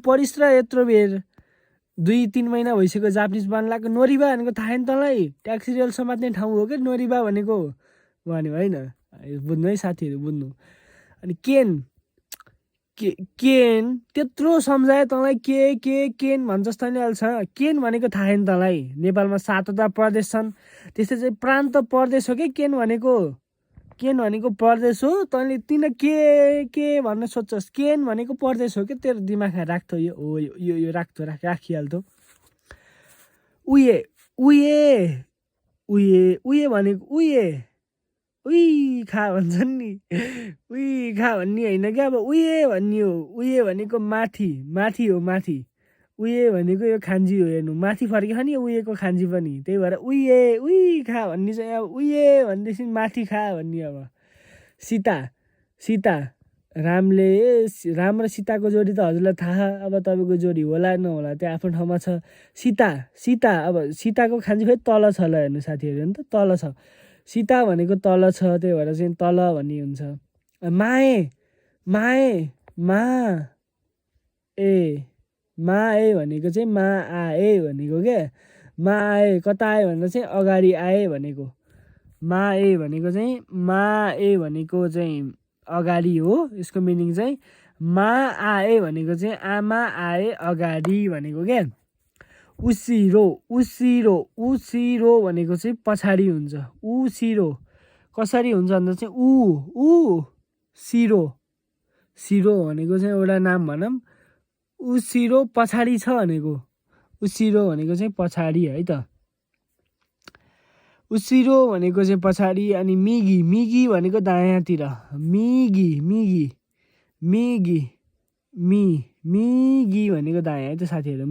पढिस् र यत्रो बेर 2-3 महिना भइसक्यो जापानिज बान लाग्यो नोरिबा भनेको थाहा छैन तँलाई ट्याक्सी रेल समात्ने ठाउँ हो कि नोरिबा भनेको भन्यो होइन बुझ्नु है साथीहरू बुझ्नु अनि केन त्यत्रो सम्झाए तँलाई केन भन्छ तैँले हाल्छ केन भनेको थाहा छैन तँलाई नेपालमा 7वटा प्रदेश छन् त्यस्तै चाहिँ प्रान्त प्रदेश हो कि केन भनेको प्रदेश हो तैँले तिन के भन्न सोच्छस् केन भनेको प्रदेश हो कि तेरो दिमागमा राख्थ्यो यो राखिहाल्थ्यो उये भनेको उही खा भन्छन् नि उही खा भन्ने होइन क्या अब उये भन्ने हो उये भनेको माथि हो माथि उये भनेको यो खान्जी हो हेर्नु माथि फर्कियो नि उयेको खान्जी पनि त्यही भएर उही खा भन्ने चाहिँ अब उये भनेदेखि माथि खा भन्ने अब सीता राम र सीताको जोडी त हजुरलाई थाहा अब तपाईँको जोडी होला नहोला त्यो आफ्नो ठाउँमा छ सीता अब सीताको खान्जी फेरि तल छ ल हेर्नु साथीहरू नि त तल छ सीता भनेको तल छ त्यही भएर चाहिँ तल भन्ने हुन्छ मा ए भनेको चाहिँ मा आए भनेको क्या मा आए कता आए भन्दा चाहिँ अगाडि आए भनेको मा ए भनेको चाहिँ अगाडि हो यसको मिनिङ चाहिँ मा आए भनेको चाहिँ आमा आए अगाडि भनेको क्या उसिरो भनेको चाहिँ पछाडि हुन्छ उसिरो कसरी हुन्छ भन्दा चाहिँ सिरो भनेको चाहिँ एउटा नाम भनौँ उसिरो पछाडि छ भनेको उसिरो भनेको चाहिँ पछाडि है त उसिरो भनेको चाहिँ पछाडि अनि मिगी भनेको दायाँतिर मिगी भनेको दायाँ है त साथीहरू